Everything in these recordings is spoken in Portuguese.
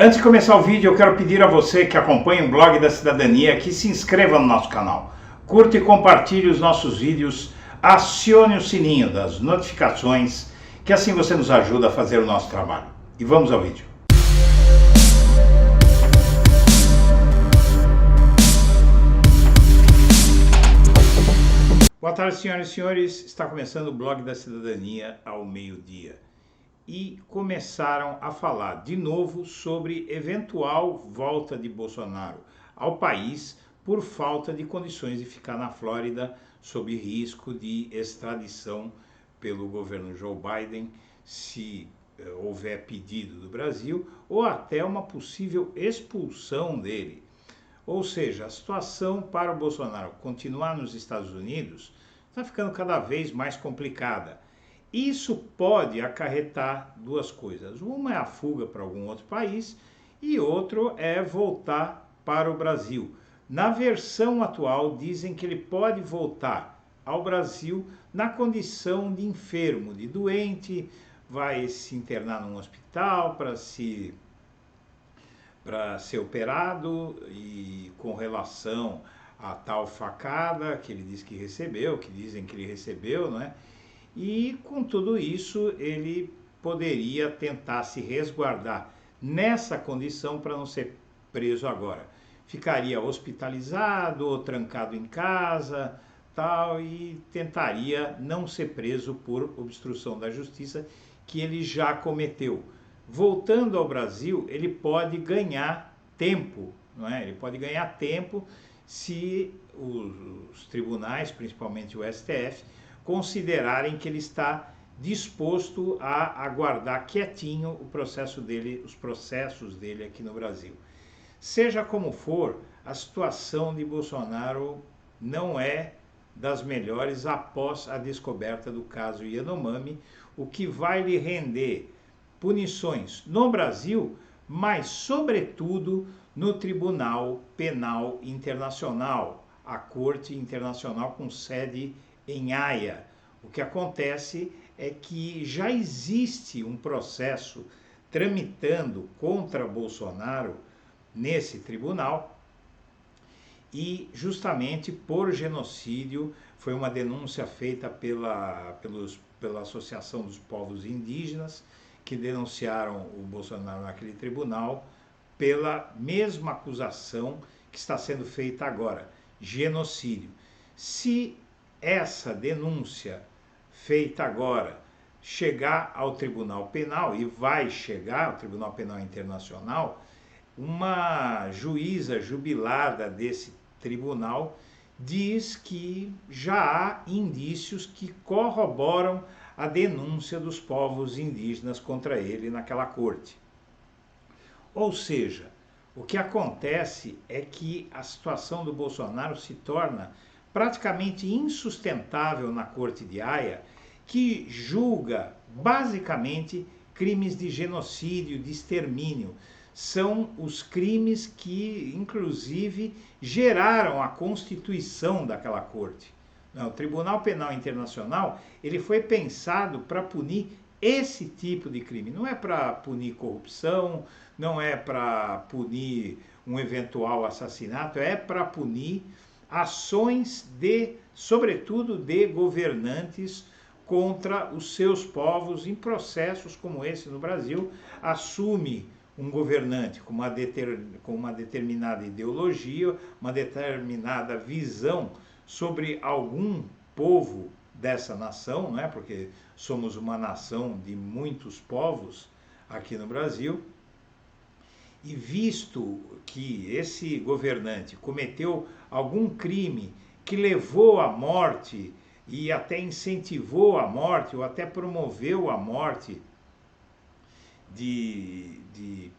Antes de começar o vídeo, eu quero pedir a você que acompanha o Blog da Cidadania que se inscreva no nosso canal, curta e compartilhe os nossos vídeos, acione o sininho das notificações, que assim você nos ajuda a fazer o nosso trabalho. E vamos ao vídeo. Boa tarde, senhoras e senhores. Está começando o Blog da Cidadania ao meio-dia. E começaram a falar de novo sobre eventual volta de Bolsonaro ao país por falta de condições de ficar na Flórida sob risco de extradição pelo governo Joe Biden, se houver pedido do Brasil, ou até uma possível expulsão dele. Ou seja, a situação para o Bolsonaro continuar nos Estados Unidos está ficando cada vez mais complicada. Isso pode acarretar duas coisas. Uma é a fuga para algum outro país e outro é voltar para o Brasil. Na versão atual, dizem que ele pode voltar ao Brasil na condição de enfermo, de doente, vai se internar num hospital para ser operado, e com relação a tal facada que ele diz que recebeu, que dizem que ele recebeu, não é? E com tudo isso ele poderia tentar se resguardar nessa condição para não ser preso agora. Ficaria hospitalizado ou trancado em casa, tal, e tentaria não ser preso por obstrução da justiça, que ele já cometeu. Voltando ao Brasil, ele pode ganhar tempo, não é? Ele pode ganhar tempo se os tribunais, principalmente o STF, considerarem que ele está disposto a aguardar quietinho os processos dele aqui no Brasil. Seja como for, a situação de Bolsonaro não é das melhores após a descoberta do caso Yanomami, o que vai lhe render punições no Brasil, mas sobretudo no Tribunal Penal Internacional, a Corte Internacional com sede em Haia. O que acontece é que já existe um processo tramitando contra Bolsonaro nesse tribunal, e justamente por genocídio. Foi uma denúncia feita pela Associação dos Povos Indígenas, que denunciaram o Bolsonaro naquele tribunal pela mesma acusação que está sendo feita agora, genocídio. Se essa denúncia feita agora chegar ao Tribunal Penal, e vai chegar ao Tribunal Penal Internacional, uma juíza jubilada desse tribunal diz que já há indícios que corroboram a denúncia dos povos indígenas contra ele naquela corte. Ou seja, o que acontece é que a situação do Bolsonaro se torna praticamente insustentável na Corte de Haia, que julga basicamente crimes de genocídio, de extermínio. São os crimes que, inclusive, geraram a constituição daquela corte. O Tribunal Penal Internacional, ele foi pensado para punir esse tipo de crime. Não é para punir corrupção, não é para punir um eventual assassinato, é para punir ações sobretudo de governantes contra os seus povos em processos como esse no Brasil. Assume um governante com uma determinada ideologia, uma determinada visão sobre algum povo dessa nação, não é? Porque somos uma nação de muitos povos aqui no Brasil. E visto que esse governante cometeu algum crime que levou à morte e até incentivou a morte, ou até promoveu a morte de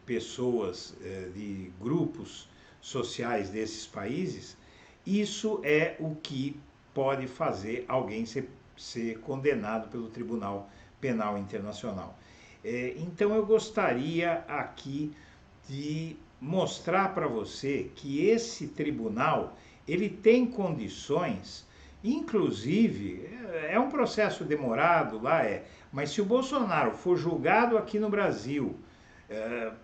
pessoas, de grupos sociais desses países, isso é o que pode fazer alguém ser condenado pelo Tribunal Penal Internacional. Então eu gostaria aqui de mostrar para você que esse tribunal, ele tem condições, inclusive, é um processo demorado lá, mas se o Bolsonaro for julgado aqui no Brasil,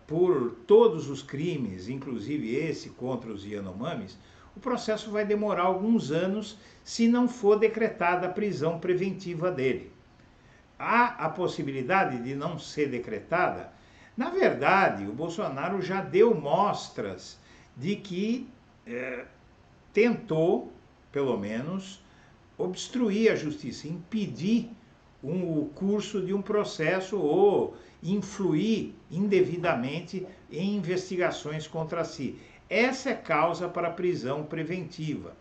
por todos os crimes, inclusive esse contra os Yanomamis, o processo vai demorar alguns anos se não for decretada a prisão preventiva dele. Há a possibilidade de não ser decretada? Na verdade, o Bolsonaro já deu mostras de que tentou, pelo menos, obstruir a justiça, impedir o curso de um processo ou influir indevidamente em investigações contra si. Essa é causa para prisão preventiva.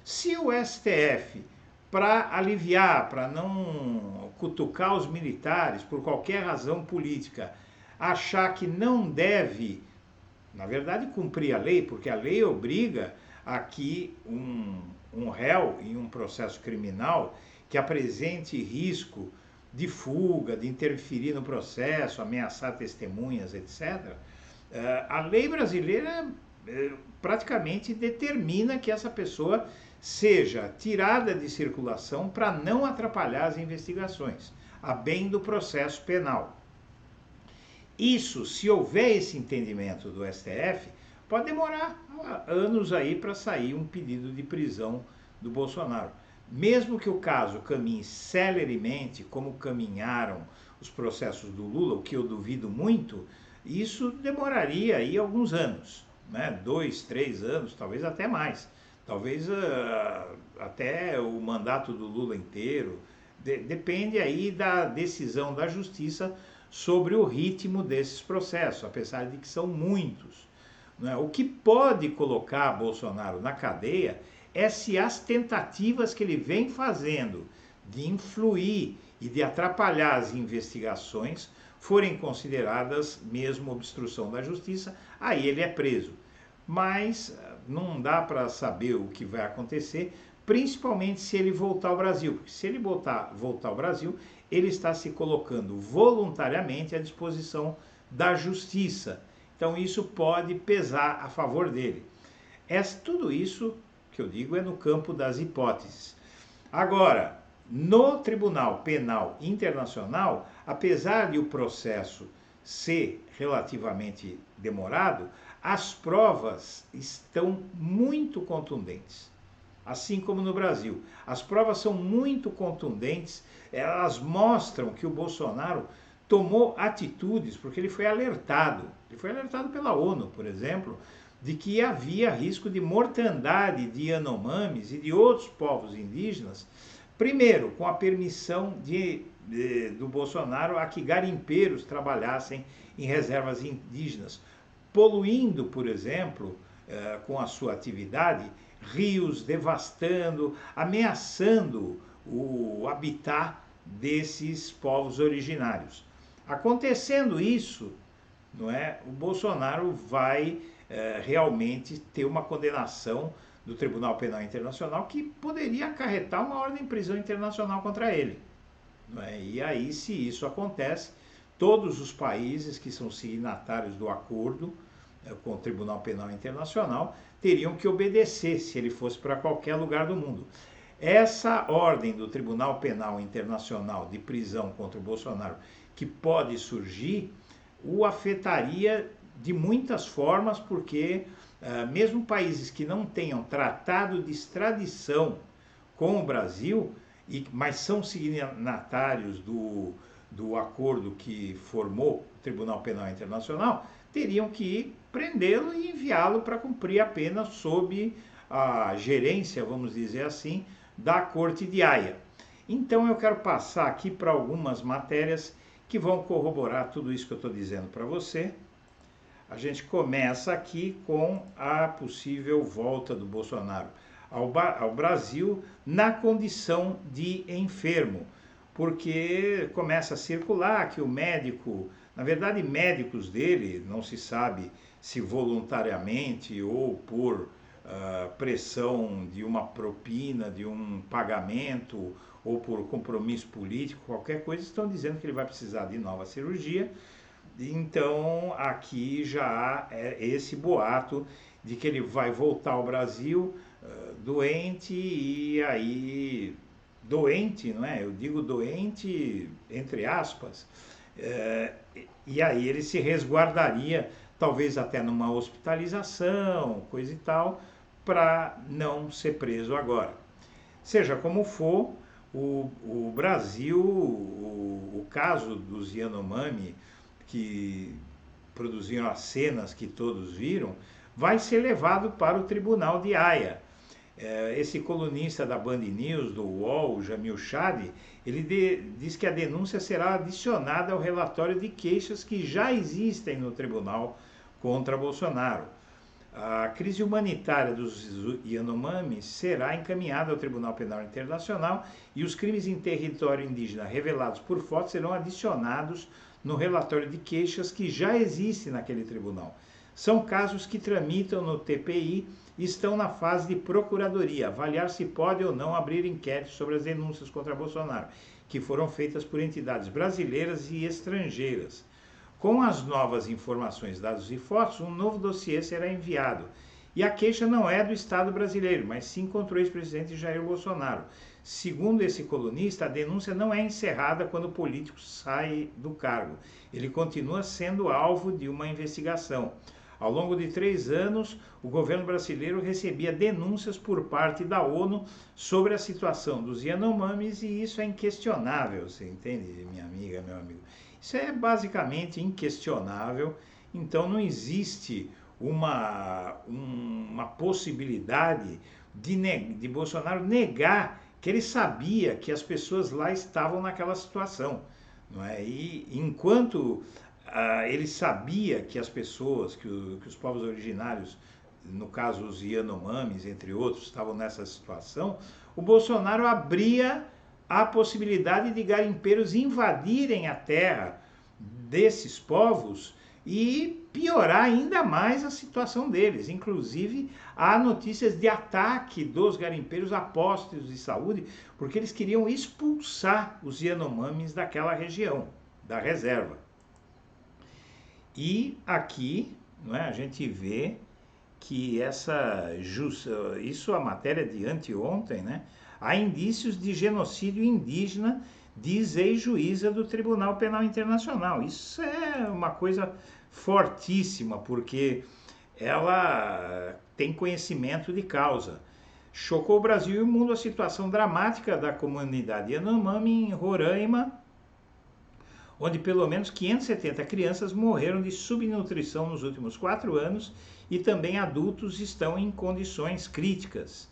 Se o STF, para aliviar, para não cutucar os militares por qualquer razão política, achar que não deve, na verdade, cumprir a lei, porque a lei obriga a que um réu em um processo criminal que apresente risco de fuga, de interferir no processo, ameaçar testemunhas, etc., a lei brasileira praticamente determina que essa pessoa seja tirada de circulação para não atrapalhar as investigações, a bem do processo penal. Isso, se houver esse entendimento do STF, pode demorar anos aí para sair um pedido de prisão do Bolsonaro. Mesmo que o caso caminhe celeremente, como caminharam os processos do Lula, o que eu duvido muito, isso demoraria aí alguns anos, né? 2, 3 anos, talvez até mais. Talvez até o mandato do Lula inteiro. Depende aí da decisão da justiça sobre o ritmo desses processos, apesar de que são muitos. Né? O que pode colocar Bolsonaro na cadeia é se as tentativas que ele vem fazendo de influir e de atrapalhar as investigações forem consideradas mesmo obstrução da justiça, aí ele é preso. Mas não dá para saber o que vai acontecer, principalmente se ele voltar ao Brasil. Porque se ele voltar ao Brasil, ele está se colocando voluntariamente à disposição da justiça. Então isso pode pesar a favor dele. Tudo isso que eu digo é no campo das hipóteses. Agora, no Tribunal Penal Internacional, apesar de o processo ser relativamente demorado, as provas estão muito contundentes. Assim como no Brasil. As provas são muito contundentes, elas mostram que o Bolsonaro tomou atitudes, porque ele foi alertado pela ONU, por exemplo, de que havia risco de mortandade de Yanomamis e de outros povos indígenas, primeiro, com a permissão do Bolsonaro a que garimpeiros trabalhassem em reservas indígenas, poluindo, por exemplo, com a sua atividade, rios, devastando, ameaçando o habitat desses povos originários. Acontecendo isso, não é, o Bolsonaro vai realmente ter uma condenação do Tribunal Penal Internacional que poderia acarretar uma ordem de prisão internacional contra ele. Não é? E aí, se isso acontece, todos os países que são signatários do acordo com o Tribunal Penal Internacional teriam que obedecer se ele fosse para qualquer lugar do mundo. Essa ordem do Tribunal Penal Internacional de prisão contra o Bolsonaro, que pode surgir, o afetaria de muitas formas, porque mesmo países que não tenham tratado de extradição com o Brasil, mas são signatários do acordo que formou o Tribunal Penal Internacional, teriam que prendê-lo e enviá-lo para cumprir a pena sob a gerência, vamos dizer assim, da Corte de Haia. Então eu quero passar aqui para algumas matérias que vão corroborar tudo isso que eu estou dizendo para você. A gente começa aqui com a possível volta do Bolsonaro ao Brasil na condição de enfermo, porque começa a circular que o médico, na verdade médicos dele, não se sabe se voluntariamente ou por pressão de uma propina, de um pagamento ou por compromisso político, qualquer coisa, estão dizendo que ele vai precisar de nova cirurgia. Então aqui já há esse boato de que ele vai voltar ao Brasil doente, e aí doente, não é? Eu digo doente entre aspas, E aí ele se resguardaria, talvez até numa hospitalização, coisa e tal, para não ser preso agora. Seja como for, o Brasil, o caso dos Yanomami, que produziram as cenas que todos viram, vai ser levado para o Tribunal de Haia. Esse colunista da Band News, do UOL, Jamil Chad, ele diz que a denúncia será adicionada ao relatório de queixas que já existem no tribunal contra Bolsonaro. A crise humanitária dos Yanomami será encaminhada ao Tribunal Penal Internacional e os crimes em território indígena revelados por fotos serão adicionados no relatório de queixas que já existe naquele tribunal. São casos que tramitam no TPI e estão na fase de procuradoria, avaliar se pode ou não abrir inquéritos sobre as denúncias contra Bolsonaro, que foram feitas por entidades brasileiras e estrangeiras. Com as novas informações, dados e fotos, um novo dossiê será enviado. E a queixa não é do Estado brasileiro, mas sim contra o ex-presidente Jair Bolsonaro. Segundo esse colunista, a denúncia não é encerrada quando o político sai do cargo. Ele continua sendo alvo de uma investigação. Ao longo de 3 anos, o governo brasileiro recebia denúncias por parte da ONU sobre a situação dos Yanomamis e isso é inquestionável, você entende, minha amiga, meu amigo? Isso é basicamente inquestionável, então não existe uma possibilidade de Bolsonaro negar que ele sabia que as pessoas lá estavam naquela situação. Não é? E enquanto ele sabia que as pessoas, que os povos originários, no caso os Yanomamis, entre outros, estavam nessa situação, o Bolsonaro abria a possibilidade de garimpeiros invadirem a terra desses povos e piorar ainda mais a situação deles. Inclusive, há notícias de ataque dos garimpeiros a postos de saúde, porque eles queriam expulsar os Yanomamis daquela região, da reserva. E aqui, não é, a gente vê que isso a matéria de anteontem, né? Há indícios de genocídio indígena, diz ex-juíza do Tribunal Penal Internacional. Isso é uma coisa fortíssima, porque ela tem conhecimento de causa. Chocou o Brasil e o mundo a situação dramática da comunidade Yanomami em Roraima, onde pelo menos 570 crianças morreram de subnutrição nos últimos 4 anos e também adultos estão em condições críticas.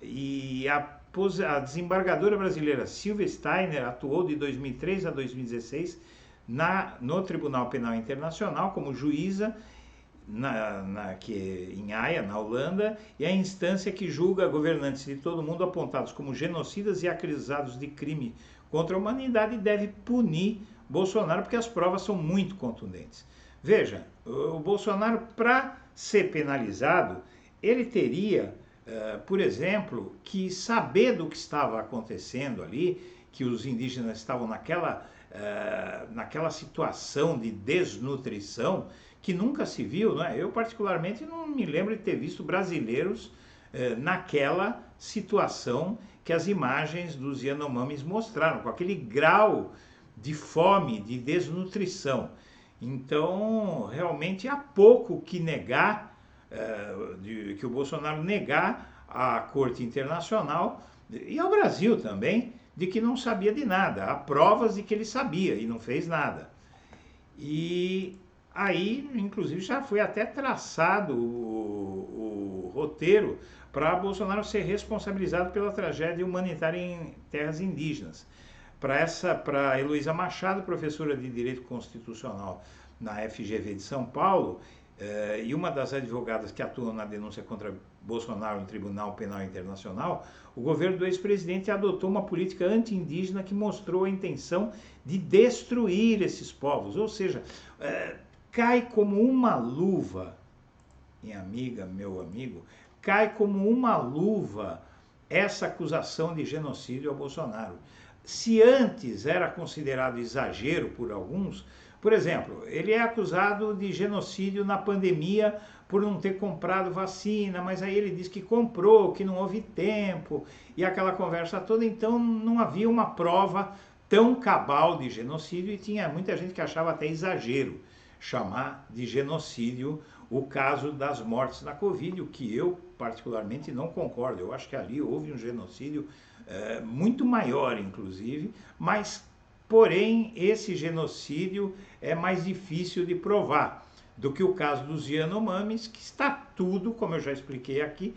E a desembargadora brasileira Silvia Steiner atuou de 2003 a 2016 no Tribunal Penal Internacional como juíza em Haia, na Holanda, e a instância que julga governantes de todo mundo apontados como genocidas e acusados de crime contra a humanidade deve punir Bolsonaro porque as provas são muito contundentes. Veja, o Bolsonaro, para ser penalizado, ele teria, por exemplo, que saber do que estava acontecendo ali, que os indígenas estavam naquela situação de desnutrição que nunca se viu, não é? Eu particularmente não me lembro de ter visto brasileiros naquela situação que as imagens dos Yanomamis mostraram, com aquele grau de fome, de desnutrição. Então, realmente há pouco que negar, que o Bolsonaro negar à Corte Internacional e ao Brasil também, de que não sabia de nada. Há provas de que ele sabia e não fez nada. E aí, inclusive, já foi até traçado o roteiro para Bolsonaro ser responsabilizado pela tragédia humanitária em terras indígenas. Para Heloísa Machado, professora de Direito Constitucional na FGV de São Paulo, e uma das advogadas que atuam na denúncia contra Bolsonaro no Tribunal Penal Internacional, o governo do ex-presidente adotou uma política anti-indígena que mostrou a intenção de destruir esses povos. Ou seja, cai como uma luva, minha amiga, meu amigo, cai como uma luva essa acusação de genocídio ao Bolsonaro. Se antes era considerado exagero por alguns, por exemplo, ele é acusado de genocídio na pandemia por não ter comprado vacina, mas aí ele diz que comprou, que não houve tempo, e aquela conversa toda, então não havia uma prova tão cabal de genocídio, e tinha muita gente que achava até exagero chamar de genocídio o caso das mortes na Covid, o que eu particularmente não concordo. Eu acho que ali houve um genocídio muito maior, inclusive, mas, porém, esse genocídio é mais difícil de provar do que o caso dos Yanomamis, que está tudo, como eu já expliquei aqui,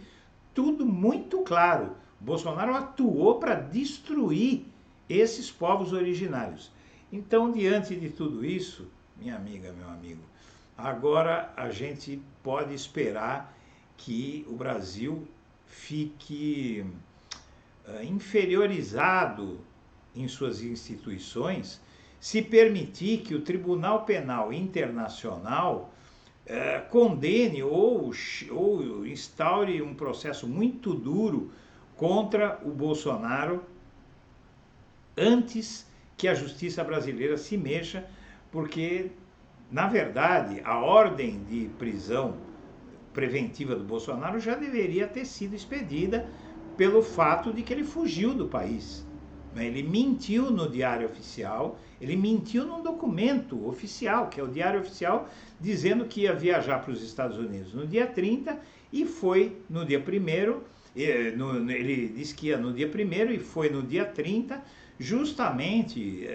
tudo muito claro. Bolsonaro atuou para destruir esses povos originários. Então, diante de tudo isso, minha amiga, meu amigo, agora a gente pode esperar que o Brasil fique inferiorizado em suas instituições se permitir que o Tribunal Penal Internacional condene ou instaure um processo muito duro contra o Bolsonaro antes que a justiça brasileira se mexa, porque, na verdade, a ordem de prisão preventiva do Bolsonaro já deveria ter sido expedida pelo fato de que ele fugiu do país. Ele mentiu no Diário Oficial, ele mentiu num documento oficial, que é o Diário Oficial, dizendo que ia viajar para os Estados Unidos no dia 30 e foi no dia 1º, ele disse que ia no dia 1º e foi no dia 30, justamente,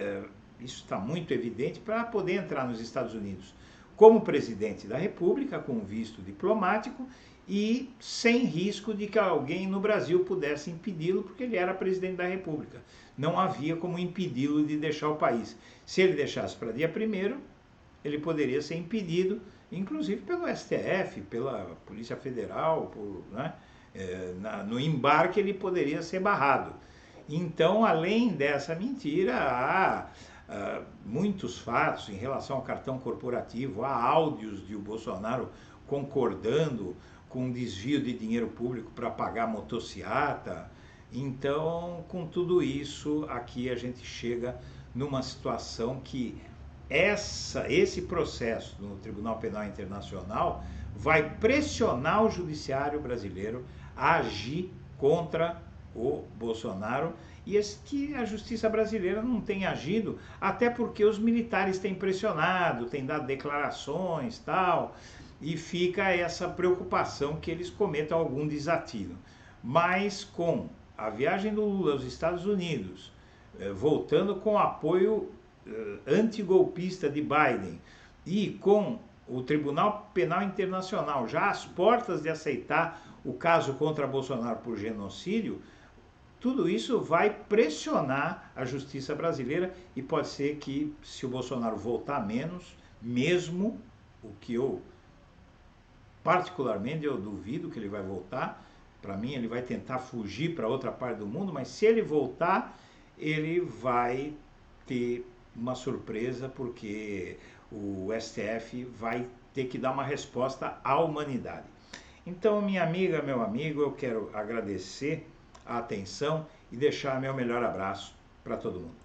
isso está muito evidente, para poder entrar nos Estados Unidos como presidente da República, com visto diplomático, e sem risco de que alguém no Brasil pudesse impedi-lo, porque ele era presidente da República. Não havia como impedi-lo de deixar o país. Se ele deixasse para dia 1º, ele poderia ser impedido, inclusive pelo STF, pela Polícia Federal, no embarque ele poderia ser barrado. Então, além dessa mentira, há muitos fatos em relação ao cartão corporativo, há áudios de o Bolsonaro concordando com desvio de dinheiro público para pagar motociata. Então, com tudo isso, aqui a gente chega numa situação que esse processo no Tribunal Penal Internacional vai pressionar o judiciário brasileiro a agir contra o Bolsonaro, e que a justiça brasileira não tem agido, até porque os militares têm pressionado, têm dado declarações e tal, e fica essa preocupação que eles cometam algum desatino. Mas com a viagem do Lula aos Estados Unidos, voltando com o apoio antigolpista de Biden, e com o Tribunal Penal Internacional já às portas de aceitar o caso contra Bolsonaro por genocídio, tudo isso vai pressionar a justiça brasileira, e pode ser que, se o Bolsonaro voltar menos, mesmo, o que eu particularmente eu duvido que ele vai voltar, para mim ele vai tentar fugir para outra parte do mundo, mas se ele voltar, ele vai ter uma surpresa, porque o STF vai ter que dar uma resposta à humanidade. Então, minha amiga, meu amigo, eu quero agradecer a atenção e deixar meu melhor abraço para todo mundo.